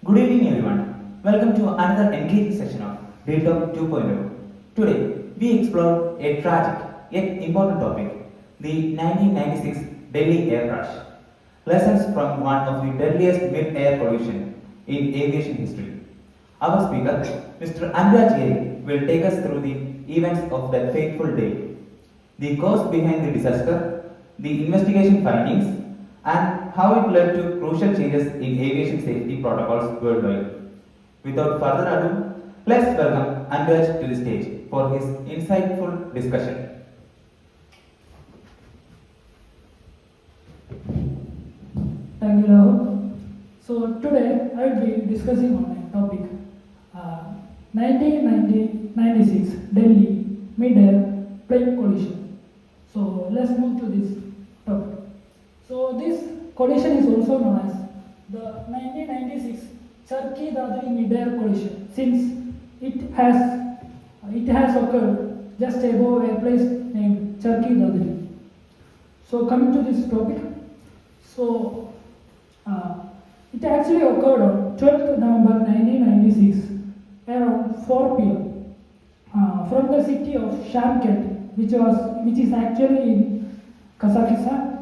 Good evening, everyone. Welcome to another engaging session of Ditalk 2.0. Today, we explore a tragic yet important topic, the 1996 Delhi air crash. Lessons from one of the deadliest mid-air collision in aviation history. Our speaker, Mr. Anuraj, will take us through the events of that fateful day, the cause behind the disaster, the investigation findings, and how it led to crucial changes in aviation safety protocols worldwide. Without further ado, let's welcome Anuraj to the stage for his insightful discussion. Thank you, Rahul. So today I will be discussing on a topic 1996 Delhi mid-air plane collision. So let's move to this topic. So this collision is also known as the 1996 Charki-Dadri mid-air collision, since it has occurred just above a place named Charki-Dadri. So coming to this topic, so it actually occurred on 12th November 1996 around 4 p.m. From the city of Shamket, which is actually in Kazakhstan.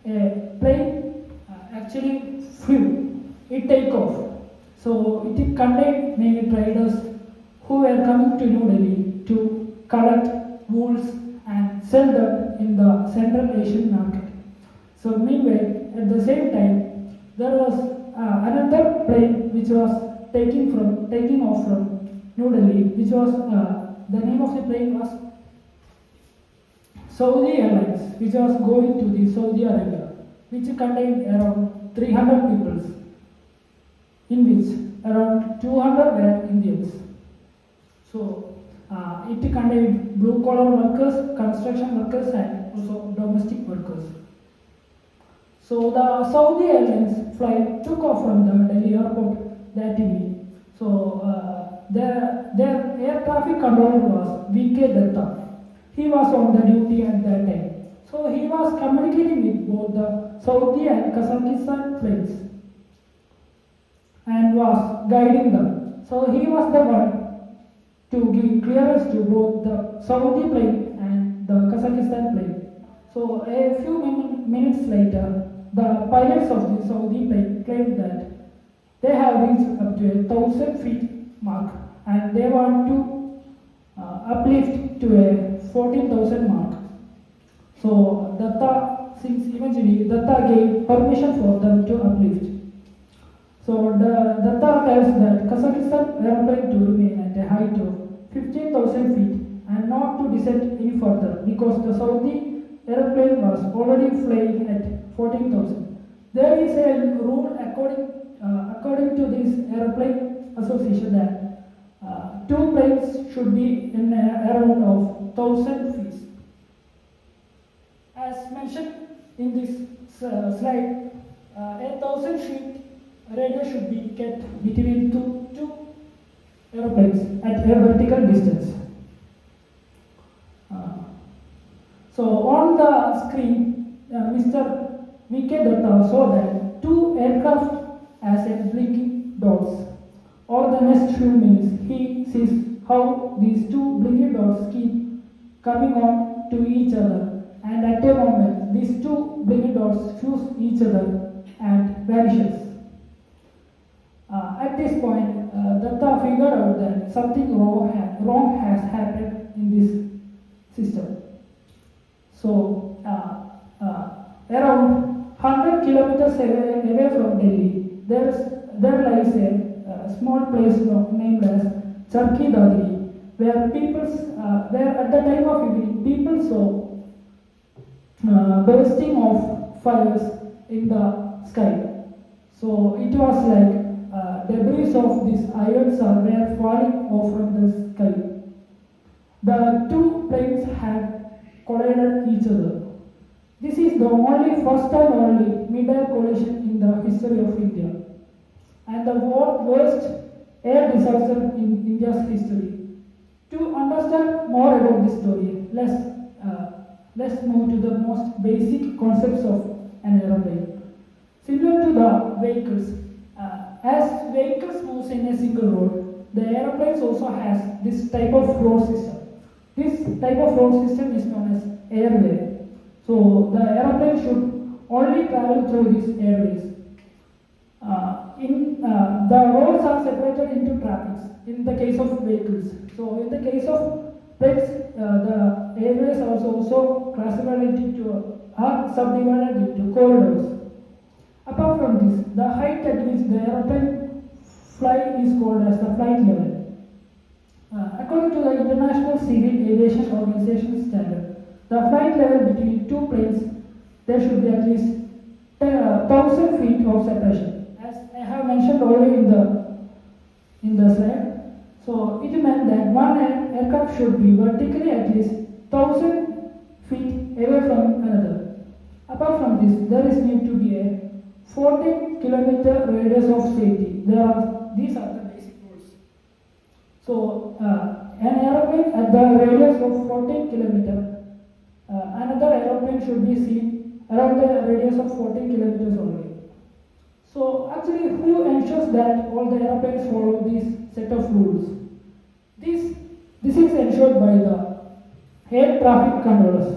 A plane actually flew. It take off. So it contained many traders who were coming to New Delhi to collect wools and sell them in the Central Asian market. So meanwhile, at the same time, there was another plane which was taking off from New Delhi, which was the name of the plane was Saudi Airlines, which was going to the Saudi Arabia, which contained around 300 people, in which around 200 were Indians. So it contained blue collar workers, construction workers, and also domestic workers. So the Saudi Airlines flight took off from the Delhi airport that evening. So their air traffic controller was V.K. Datta. He was on the duty at that time. So he was communicating with both the Saudi and Kazakhstan planes and was guiding them. So he was the one to give clearance to both the Saudi plane and the Kazakhstan plane. So a few minutes later, the pilots of the Saudi plane claimed that they have reached up to 1,000 feet mark and they want to uplift to a 14,000 mark. So eventually Datta gave permission for them to uplift. So the Datta tells that Kazakhstan airplane to remain at a height of 15,000 feet and not to descend any further because the Saudi airplane was already flying at 14,000. There is a rule according to this airplane association that two planes should be in around of 1,000 feet. As mentioned in this slide, 1,000 feet radius should be kept between two aeroplanes at a vertical distance. So on the screen, Mr. V.K. Datta saw that two aircraft as a blinking dots. Over the next few minutes, he sees how these two blinking dots keep coming on to each other, and at a moment, these two blinking dots fuse each other and vanishes. At this point, Datta figured out that something wrong has happened in this system. So, around 100 kilometers away from Delhi, there lies a small place named as Charki-Dadri, where at the time of evening people saw bursting of fires in the sky. So it was like debris of these irons were falling off from the sky. The two planes had collided each other. This is the first and only mid-air collision in the history of India, and the worst air disaster in India's history. To understand more about this story, let's move to the most basic concepts of an aeroplane. Similar to the vehicles, as vehicles moves in a single road, the aeroplanes also has this type of road system. This type of road system is known as airway. So the aeroplane should only travel through these airways. The roads are separated into traffics in the case of vehicles. So in the case of planes, the airways are also classified into are subdivided into corridors. Apart from this, the height at which the aeroplane fly is called as the flight level. According to the International Civil Aviation Organization standard, the flight level between two planes, there should be at least 1,000 feet of separation. As I have mentioned already in the slide, so it meant that one aircraft should be vertically at least 1,000 feet away from another. Apart from this, there is need to be a 14-kilometer radius of safety. These are the basic rules. So an aeroplane at the radius of 14 kilometer, another aeroplane should be seen around the radius of 14 kilometers only. So actually, who ensures that all the aeroplanes follow this set of rules? This is ensured by the air traffic controllers,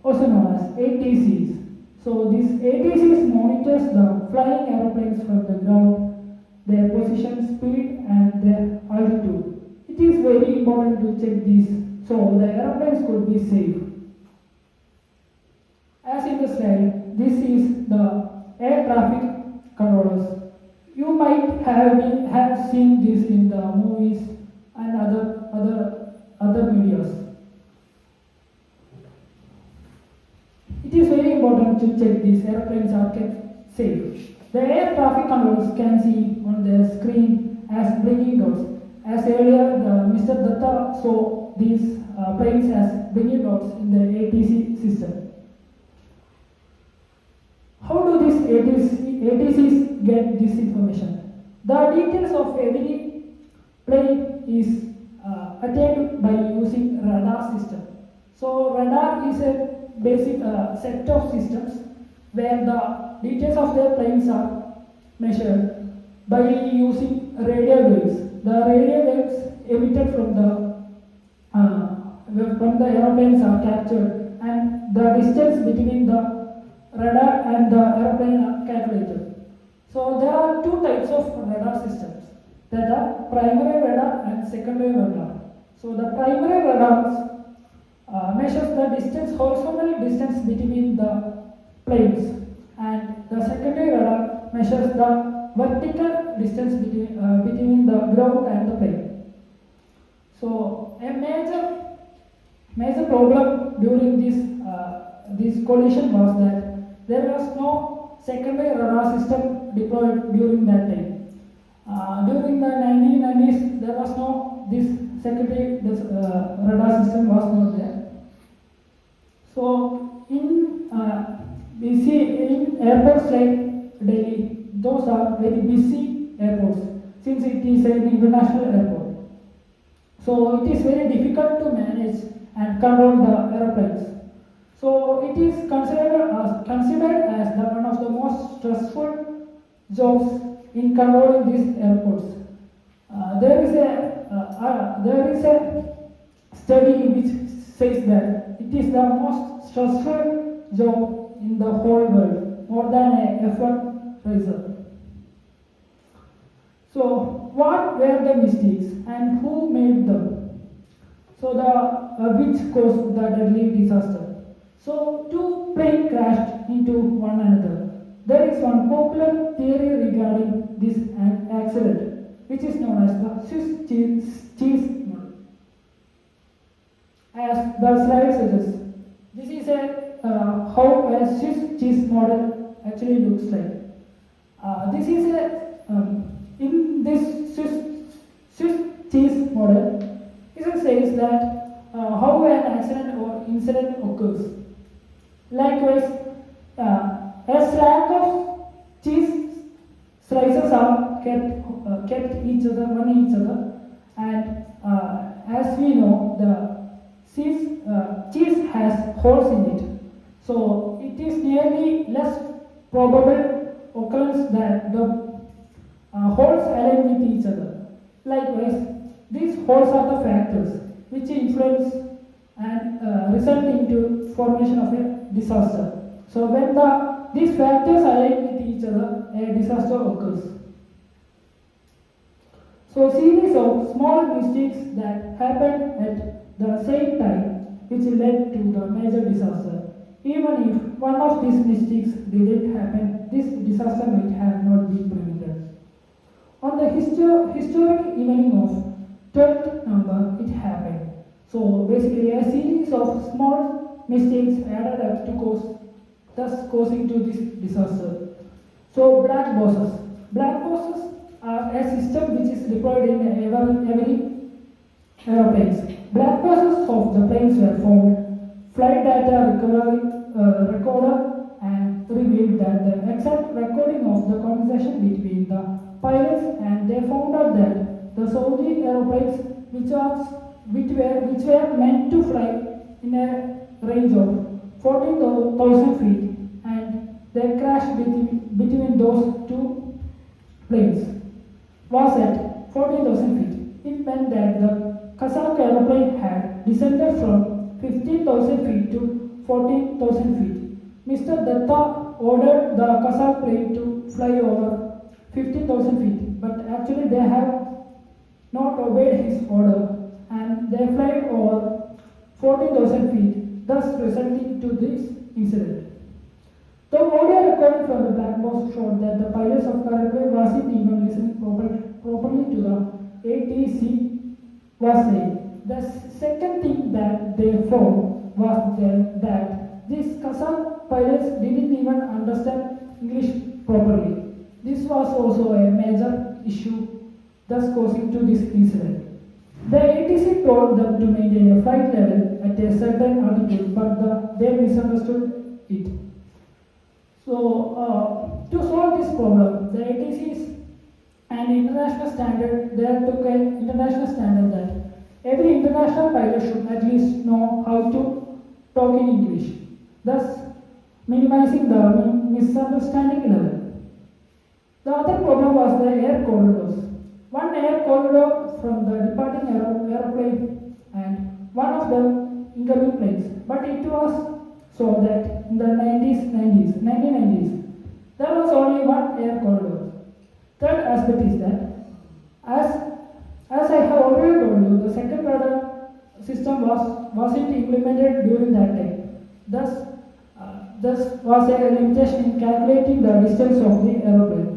also known as ATCs. So these ATCs monitors the flying aeroplanes from the ground, their position, speed, and their altitude. It is very important to check these so the aeroplanes could be safe. As in the slide, this is the air traffic controllers. You might have seen this in the movies and other medias. It is very important to check these airplanes are kept safe. The air traffic controllers can see on their screen as blinking dots. As earlier, Mr. Datta saw these planes as blinking dots in the ATC system. How do these ATCs get this information? The details of every plane is attained by using radar system. So radar is a basic set of systems where the details of their planes are measured by using radio waves. The radio waves emitted from the aeroplanes are captured, and the distance between the radar and the aeroplane are calculated. So there are two types of radar systems, that are primary radar and secondary radar. So the primary radars measures the distance, horizontal distance between the planes, and the secondary radar measures the vertical distance between the ground and the plane. So a major problem during this collision was that there was no secondary radar system deployed during that time. During the 1990s, there was no this secondary radar system was not there. So we see in airports like Delhi, those are very busy airports since it is an international airport. So it is very difficult to manage and control the airplanes. So it is considered as one of the most stressful jobs in controlling these airports. There is a study which says that it is the most stressful job in the whole world, more than a F1 racer. So what were the mistakes and who made them? So which caused the deadly disaster? So two planes crashed into one another. There is one popular theory regarding this accident, which is known as the Swiss cheese model. As the slide suggests, this is how a Swiss cheese model actually looks like. This is in this Swiss cheese model, it says that how an accident or incident occurs. Likewise, a stack of cheese slices are kept each other, and as we know, the cheese has holes in it. So it is nearly less probable occurrence that the holes align with each other. Likewise, these holes are the factors which influence and result into formation of a disaster. So when these factors align with each other, a disaster occurs. So series of small mistakes that happened at the same time which led to the major disaster. Even if one of these mistakes didn't happen, this disaster might have not been prevented. On the historic evening of 12th November, it happened. So basically a series of small mistakes added up to thus causing to this disaster. So black boxes. Black boxes are a system which is deployed in every aeroplanes. Black boxes of the planes were found, flight data recorder, and revealed that the exact recording of the conversation between the pilots, and they found out that the Saudi aeroplanes which were meant to fly in a range of 14,000 feet, and they crashed between those two planes was at 14,000 feet. It meant that the Kazakh aeroplane had descended from 15,000 feet to 14,000 feet. Mr. Datta ordered the Kazakh plane to fly over 15,000 feet, but actually they have not obeyed his order, and they fly over 14,000 feet, thus resulting to this incident. The audio recording from the black box showed that the pilots of the airplane wasn't even listening properly to the ATC was saying. The second thing that they found was that these Kazakh pilots didn't even understand English properly. This was also a major issue, thus causing to this incident. The ATC told them to maintain a flight level at a certain altitude, but they misunderstood it. So, to solve this problem, the ATC is an international standard. They took an international standard that every international pilot should at least know how to talk in English, thus minimizing the misunderstanding level. The other problem was the air corridors. One air corridor from the departing aeroplane and one of the incoming planes. But it was so that in the 1990s, there was only one air corridor. Third aspect is that, as I have already told you, the second radar system wasn't implemented during that time. Thus was a limitation in calculating the distance of the aeroplane.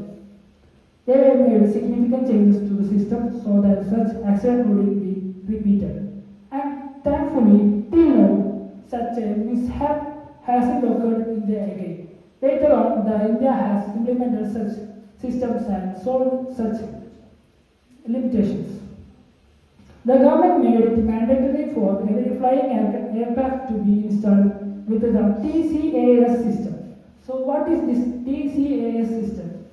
They made significant changes to the system so that such accident wouldn't be repeated. And thankfully, till now, such a mishap hasn't occurred in India again. Later on, India has implemented such systems and solved such limitations. The government made it mandatory for every flying aircraft to be installed with the TCAS system. So what is this TCAS system?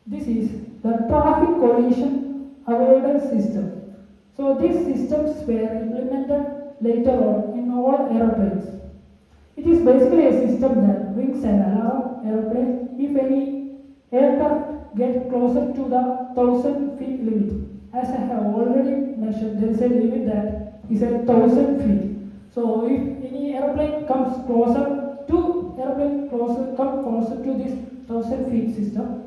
This is the traffic collision avoidance system. So these systems were implemented later on in all aeroplanes. It is basically a system that rings an alarm airplane if any aircraft get closer to the 1,000 feet limit. As I have already mentioned, there is a limit that is at 1,000 feet. So if any airplane comes closer to this 1,000 feet system,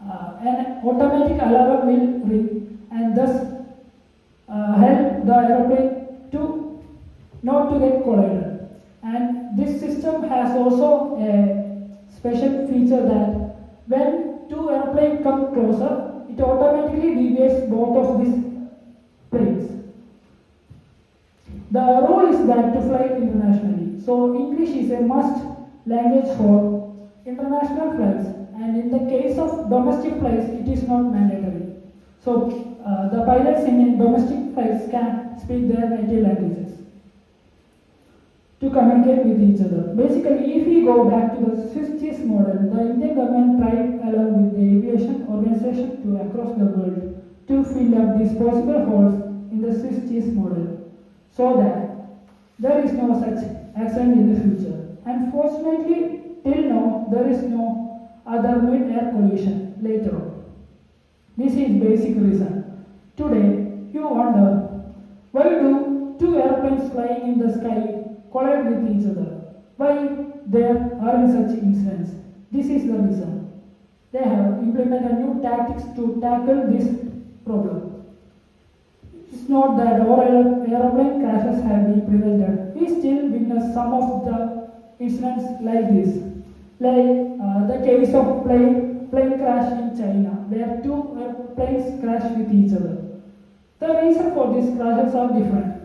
an automatic alarm will ring and thus help the airplane to not to get collided. And this system has also a special feature that when two airplanes come closer, it automatically deviates both of these planes. The rule is that to fly internationally. So English is a must language for international flights, and in the case of domestic flights, it is not mandatory. So the pilots in domestic flights can speak their native languages to communicate with each other. Basically, if we go back to the Swiss cheese model, the Indian government tried along with the aviation organization to across the world to fill up these possible holes in the Swiss cheese model so that there is no such accident in the future. Unfortunately, till now, there is no other mid-air collision later on. This is basic reason. Today, you wonder, why do two airplanes flying in the sky collide with each other? Why there aren't such incidents? This is the reason. They have implemented new tactics to tackle this problem. It's not that all aeroplane crashes have been prevented. We still witness some of the incidents like this. Like the case of plane crash in China, where two airplanes crash with each other. The reason for these crashes are different.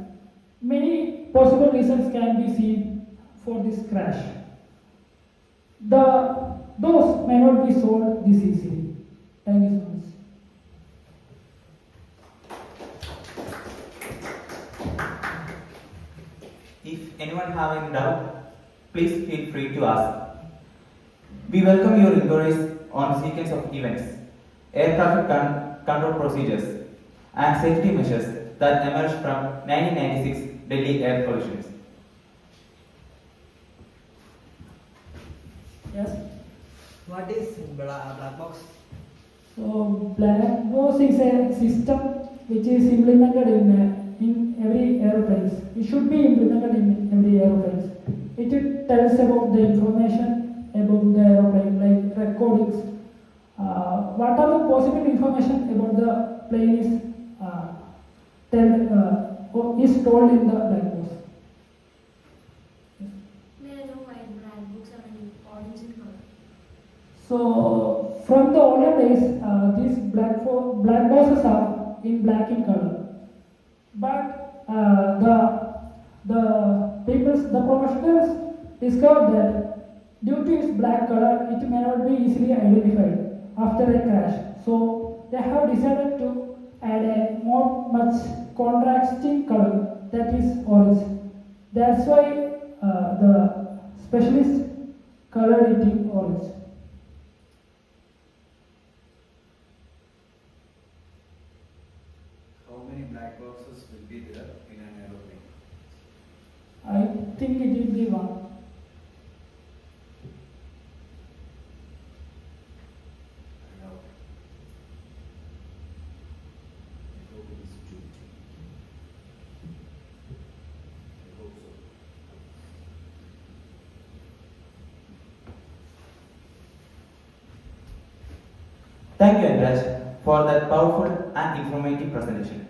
Many possible reasons can be seen for this crash. Those may not be solved this easily. Thank you so much. If anyone have any doubt, please feel free to ask. We welcome your inquiries on sequence of events, air traffic control procedures, and safety measures that emerged from 1996 Delhi air collisions. Yes. What is black box? So black box is a system which is implemented in every aeroplanes. It should be implemented in every aeroplanes. It tells about the information about the aeroplane, like recordings. What are the possible information about the plane is told in the black box. May I know why black books are in orange in color? So from the older days, these black boxes are in black in color, but the professionals discovered that due to its black color, it may not be easily identified after a crash. So they have decided to add a much contrasting color, that is orange. That's why the specialist colored it in orange. How many black boxes will be there in an aeroplane? I think it will be one. I doubt. I hope it is two. I hope so. Thank you, Anuraj, for that powerful and informative presentation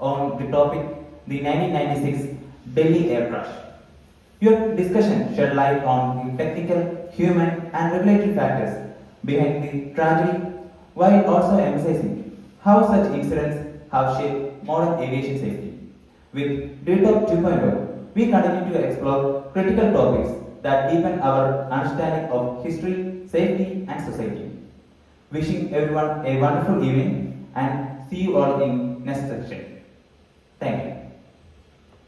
on the topic, the 1996 Delhi air crash. Your discussion shed light on the technical, human, and regulatory factors behind the tragedy, while also emphasizing how such incidents have shaped modern aviation safety. With Ditalk 2.0, we continue to explore critical topics that deepen our understanding of history, safety, and society. Wishing everyone a wonderful evening and see you all in next section. Thank you.